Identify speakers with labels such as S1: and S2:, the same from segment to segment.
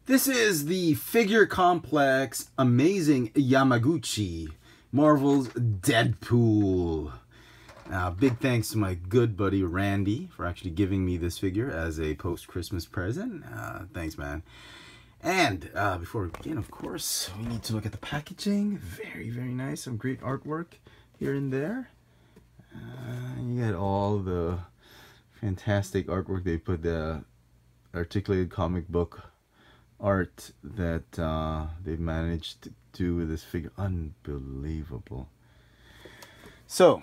S1: This is the figure complex amazing Yamaguchi Marvel's Deadpool. Big thanks to my good buddy Randy for actually giving me this figure as a post-Christmas present. Thanks, man. And before we begin, of course, we need to look at the packaging. Very, very nice. Some great artwork here and there. You get all the fantastic artwork. They put the articulated comic book art that they've managed to do with this figure. Unbelievable. So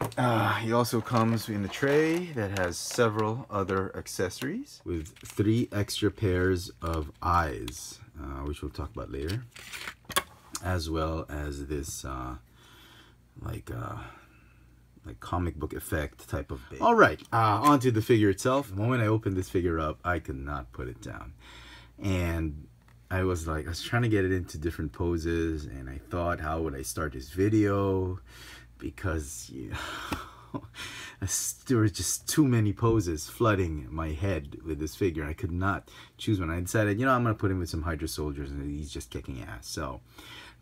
S1: he also comes in a tray that has several other accessories with 3 extra pairs of eyes, which we'll talk about later, as well as this like comic book effect type of bait. All right, onto the figure itself. The moment I opened this figure up, I could not put it down, and I was trying to get it into different poses, and I thought, how would I start this video? Because there were just too many poses flooding my head with this figure. I could not choose one. I decided, I'm going to put him with some Hydra soldiers, and he's just kicking ass. So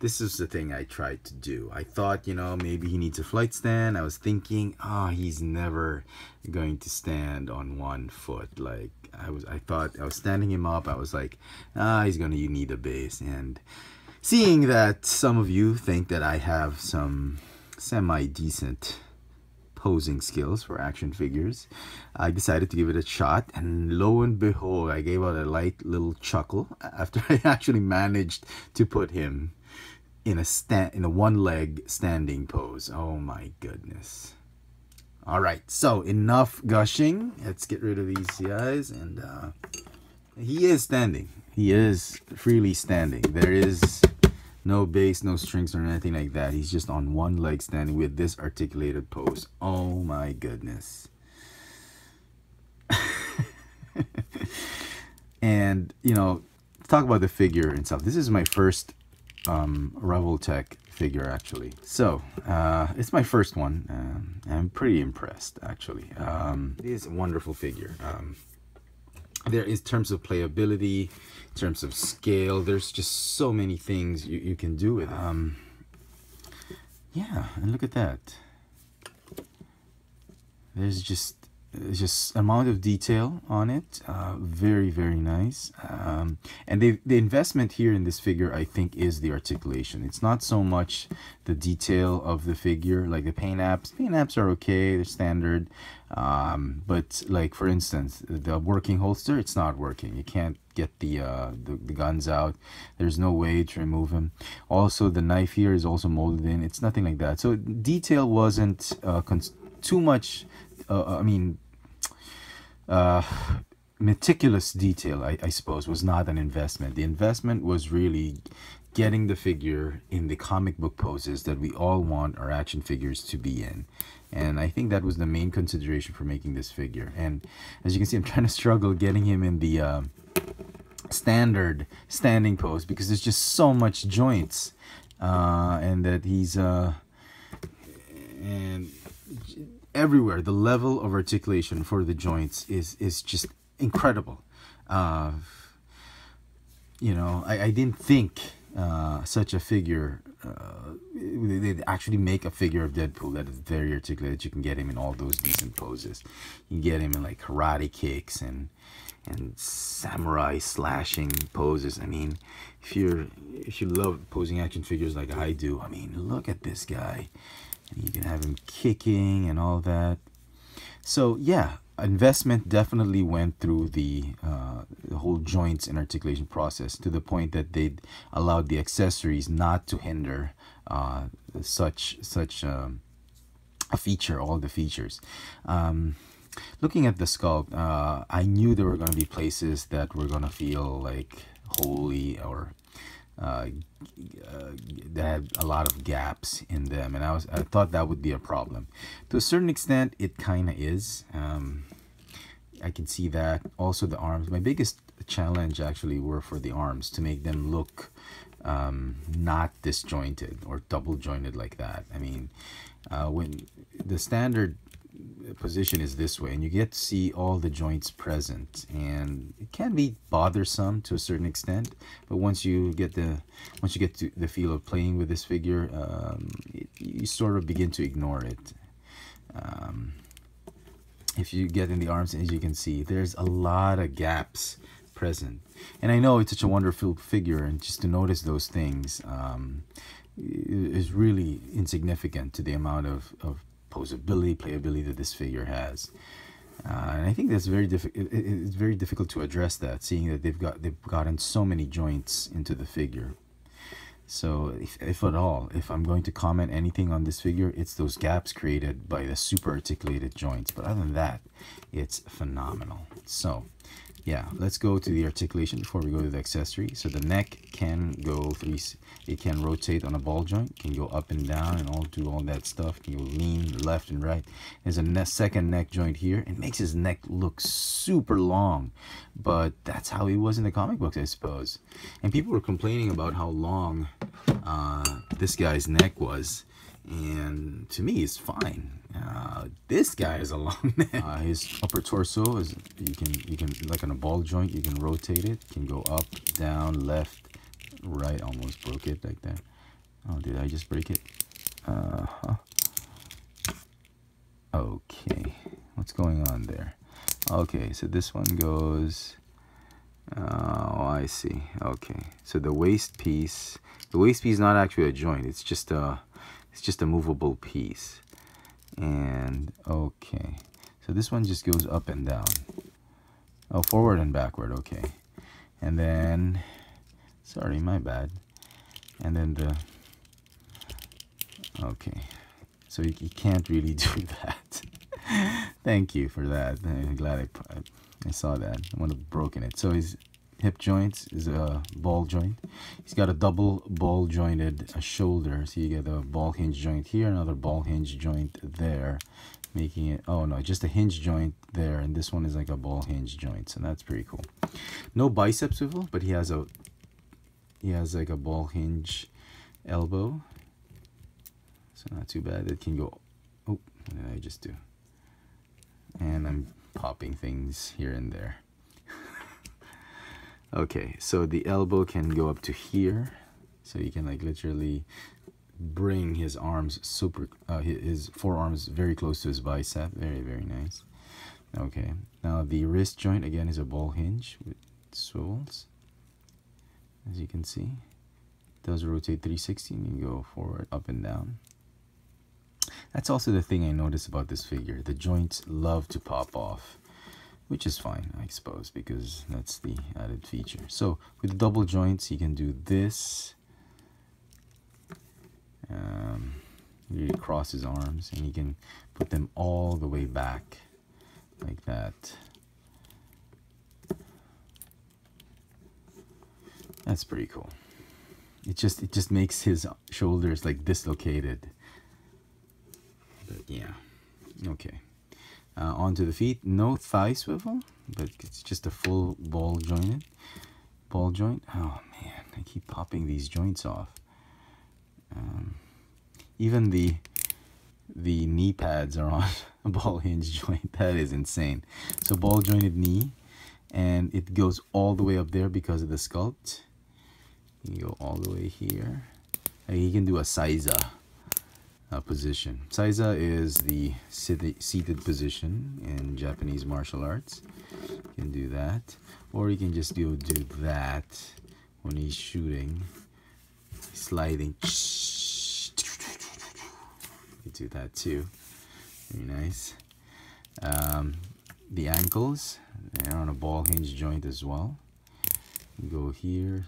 S1: this is the thing I tried to do. I thought, maybe he needs a flight stand. I was thinking, he's never going to stand on one foot. I thought I was standing him up. I was like, he's going to need a base. And seeing that some of you think that I have some semi-decent posing skills for action figures, I decided to give it a shot, and lo and behold, I gave out a light little chuckle after I actually managed to put him in a one-leg standing pose. Oh my goodness. All right, so enough gushing. Let's get rid of these guys. And he is standing. He is freely standing. There is no base, no strings, or anything like that. He's just on one leg standing with this articulated pose. Oh my goodness. And, talk about the figure itself. This is my first Revoltech figure, actually. So, it's my first one. I'm pretty impressed, actually. It is a wonderful figure. There is terms of playability, in terms of scale, there's just so many things you can do with it. Yeah, and look at that. There's just amount of detail on it. Very, very nice. And the investment here in this figure, I think, is the articulation. It's not so much the detail of the figure, like the paint apps. Paint apps are okay, they're standard. But like, for instance, the working holster, it's not working. You can't get the guns out. There's no way to remove them. Also, the knife here is also molded in. It's nothing like that. So detail wasn't too much. Meticulous detail, I suppose, was not an investment. The investment was really getting the figure in the comic book poses that we all want our action figures to be in. And I think that was the main consideration for making this figure. And as you can see, I'm trying to struggle getting him in the standard standing pose because there's just so much joints, and that he's and everywhere the level of articulation for the joints is just incredible. I didn't think such a figure, they'd actually make a figure of Deadpool that is very articulated. You can get him in all those decent poses. You can get him in like karate kicks and samurai slashing poses. I mean, if you love posing action figures like I do, I mean, look at this guy. You can have him kicking and all that. So yeah, investment definitely went through the whole joints and articulation process, to the point that they allowed the accessories not to hinder such a feature, all the features. Looking at the sculpt, I knew there were going to be places that were going to feel like holy, or that had a lot of gaps in them, and I thought that would be a problem. To a certain extent, it kind of is. I can see that. Also, the arms. My biggest challenge actually were for the arms, to make them look not disjointed or double jointed like that. I mean, when the standard position is this way, and you get to see all the joints present, and it can be bothersome to a certain extent, but once you get to the feel of playing with this figure, you sort of begin to ignore it. If you get in the arms, as you can see, there's a lot of gaps present, and I know it's such a wonderful figure, and just to notice those things is really insignificant to the amount of posability, playability that this figure has, and I think that's very difficult. It's very difficult to address that, seeing that they've gotten so many joints into the figure. So if at all, if I'm going to comment anything on this figure, it's those gaps created by the super articulated joints. But other than that, it's phenomenal. So yeah, let's go to the articulation before we go to the accessory. So the neck can go it can rotate on a ball joint, can go up and down and do all that stuff, can go lean left and right. There's a second neck joint here. It makes his neck look super long, but that's how he was in the comic books, I suppose. And people were complaining about how long this guy's neck was, and to me it's fine. This guy has a long neck. His upper torso is, you can like on a ball joint, you can rotate it, can go up, down, left, right. Almost broke it like that. Oh, did I just break it? Okay, what's going on there? Okay, so this one goes, oh, I see. Okay, so the waist piece is not actually a joint, it's just a movable piece. And okay, so this one just goes up and down, oh, forward and backward. Okay, and then, sorry, my bad. And then okay, so you can't really do that. Thank you for that. I'm glad I saw that. I would have broken it. So his hip joints is a ball joint. He's got a double ball jointed shoulder. So you get a ball hinge joint here, another ball hinge joint there, making it, oh no, just a hinge joint there, and this one is like a ball hinge joint. So that's pretty cool. No bicep swivel, but he has like a ball hinge elbow. So not too bad. It can go, oh, what did I just do? And I'm popping things here and there. Okay, so the elbow can go up to here, so you can like literally bring his arms his forearms very close to his bicep. Very, very nice. Okay, now the wrist joint again is a ball hinge with swivels, as you can see. It does rotate 360 and you go forward, up and down. That's also the thing I noticed about this figure. The joints love to pop off, which is fine, I suppose, because that's the added feature. So with double joints, you can do this. Really cross his arms, and you can put them all the way back like that. That's pretty cool. It just makes his shoulders like dislocated. But yeah, okay. Onto the feet, no thigh swivel, but it's just a full ball joint. Oh man, I keep popping these joints off. Even the knee pads are on a ball hinge joint. That is insane. So ball jointed knee, and it goes all the way up there because of the sculpt. You go all the way here. You can do a saiza position. Saiza is the seated position in Japanese martial arts. You can do that, or you can just do that when he's shooting, sliding. You can do that too. Very nice. The ankles, they're on a ball hinge joint as well. You go here,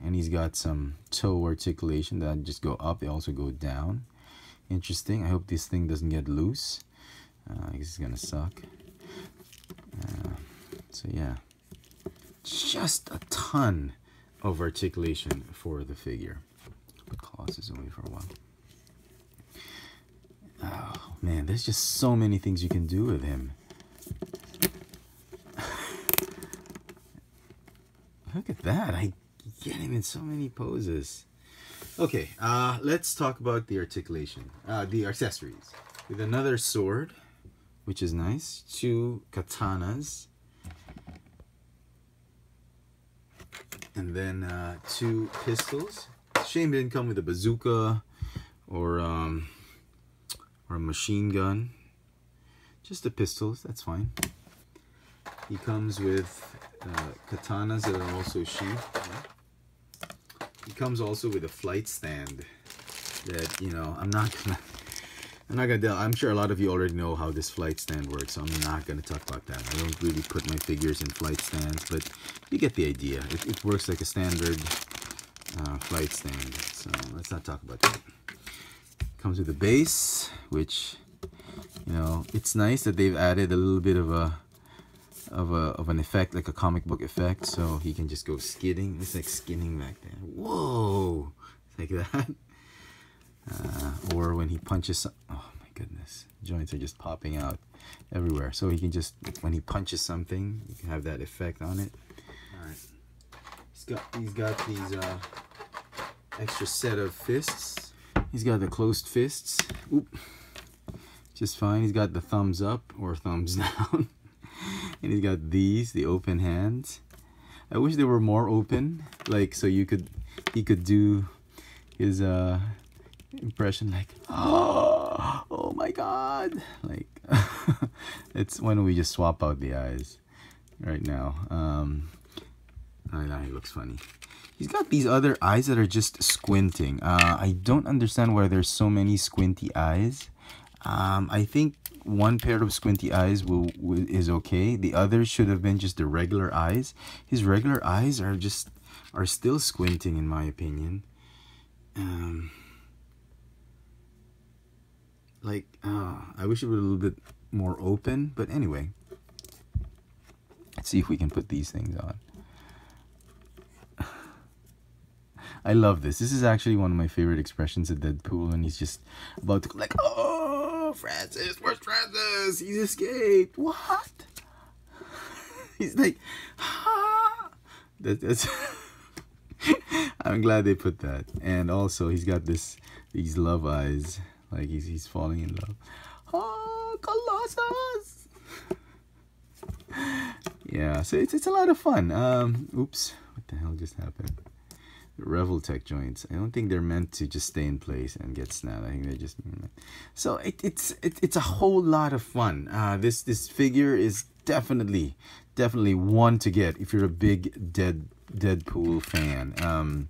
S1: and he's got some toe articulation that just go up. They also go down. Interesting. I hope this thing doesn't get loose. I guess it's gonna suck. So yeah, just a ton of articulation for the figure. Put Colossus away for a while. Oh man, there's just so many things you can do with him. Look at that. I get him in so many poses. Okay, let's talk about the articulation, the accessories. With another sword, which is nice. 2 katanas. And then 2 pistols. Shame it didn't come with a bazooka or a machine gun. Just the pistols, that's fine. He comes with katanas that are also sheathed. He comes also with a flight stand that, you know, I'm not gonna I'm sure a lot of you already know how this flight stand works, so I'm not gonna talk about that. I don't really put my figures in flight stands, but you get the idea. It works like a standard flight stand, so let's not talk about that. Comes with a base, which, you know, it's nice that they've added a little bit of an effect, like a comic book effect, so he can just go skidding. It's like skidding back there. Whoa, like that. Or when he punches, oh my goodness, joints are just popping out everywhere. So he can just, when he punches something, you can have that effect on it. All right, he's got these extra set of fists. He's got the closed fists. Oop, just fine. He's got the thumbs up or thumbs down. And he's got these, the open hands. I wish they were more open, like so he could do his impression like, oh my god, like it's, why don't we just swap out the eyes right now? He looks funny. He's got these other eyes that are just squinting. I don't understand why there's so many squinty eyes. I think one pair of squinty eyes is okay. The others should have been just the regular eyes. His regular eyes are still squinting, in my opinion. I wish it were a little bit more open, but anyway. Let's see if we can put these things on. I love this. This is actually one of my favorite expressions of Deadpool, and he's just about to, like, oh, Francis, where's Francis? He's escaped. What? He's like, ah. That's I'm glad they put that. And also, he's got these love eyes, like he's falling in love. Oh, Colossus! Yeah, so it's a lot of fun. Oops, what the hell just happened? The Revel Tech joints. I don't think they're meant to just stay in place and get snapped. I think they're just, so it's a whole lot of fun. This figure is definitely one to get if you're a big Deadpool fan.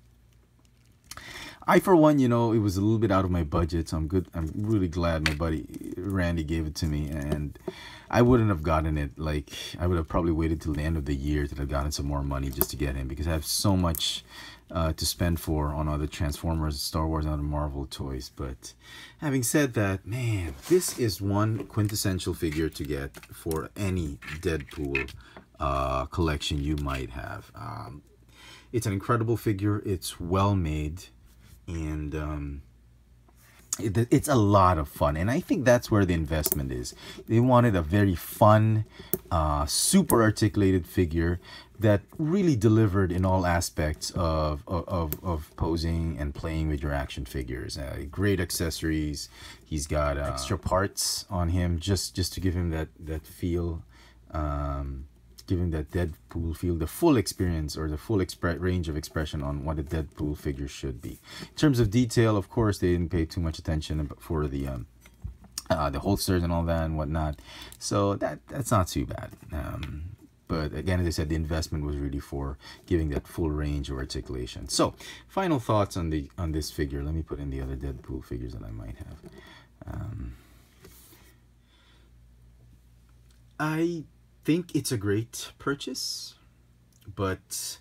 S1: I, for one, you know, it was a little bit out of my budget, so I'm really glad my buddy Randy gave it to me, and I wouldn't have gotten it. Like, I would have probably waited till the end of the year to have gotten some more money just to get him, because I have so much to spend on other Transformers, Star Wars, and other Marvel toys. But having said that, man, this is one quintessential figure to get for any Deadpool collection you might have. It's an incredible figure. It's well made. And it's a lot of fun, and I think that's where the investment is. They wanted a very fun, super articulated figure that really delivered in all aspects of posing and playing with your action figures. Great accessories. He's got extra parts on him just to give him that feel. Give him that Deadpool feel, the full experience, or the full range of expression on what a Deadpool figure should be. In terms of detail, of course, they didn't pay too much attention for the holsters and all that and whatnot, so that's not too bad. But again, as I said, the investment was really for giving that full range of articulation. So, final thoughts on this figure. Let me put in the other Deadpool figures that I might have. I think it's a great purchase, but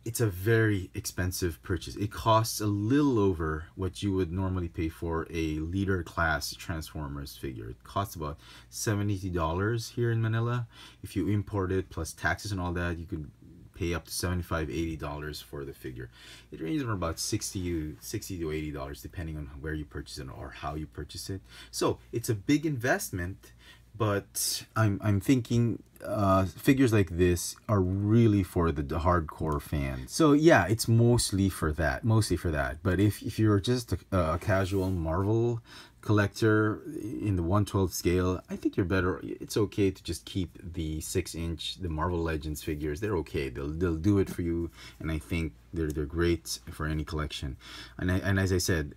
S1: it's a very expensive purchase. It costs a little over what you would normally pay for a leader class Transformers figure. It costs about $70 here in Manila. If you import it plus taxes and all that, you could pay up to $75–80 for the figure. It ranges from about $60 to $80 depending on where you purchase it or how you purchase it. So it's a big investment, but I'm thinking figures like this are really for the hardcore fans. So yeah, it's mostly for that. But if you're just a casual Marvel collector in the 1/12 scale, I think you're better. It's okay to just keep the 6-inch, the Marvel Legends figures. They're okay. They'll do it for you, and I think they're great for any collection. And as I said,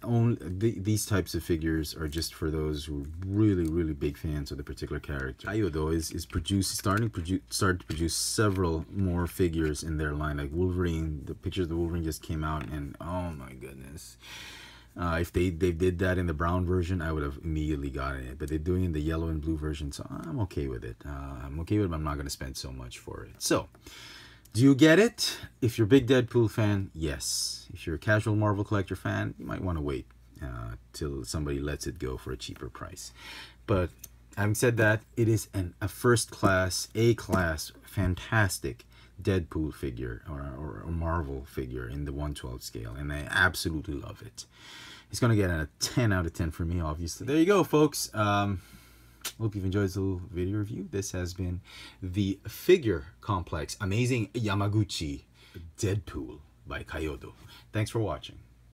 S1: these types of figures are just for those who are really big fans of the particular character. Kaiyodo is starting to produce several more figures in their line, like Wolverine. The pictures of the Wolverine just came out, and oh my goodness. If they did that in the brown version, I would have immediately gotten it. But they're doing it in the yellow and blue version, so I'm okay with it. But I'm not going to spend so much for it. So, do you get it? If you're a big Deadpool fan, yes. If you're a casual Marvel collector fan, you might want to wait till somebody lets it go for a cheaper price. But having said that, it is a first-class, A-class, fantastic Deadpool figure or Marvel figure in the 1/12 scale, and I absolutely love it. It's gonna get a 10 out of 10 for me, obviously. There you go, folks. Hope you've enjoyed this little video review. This has been the figure complex Amazing Yamaguchi Deadpool by Kaiyodo. Thanks for watching.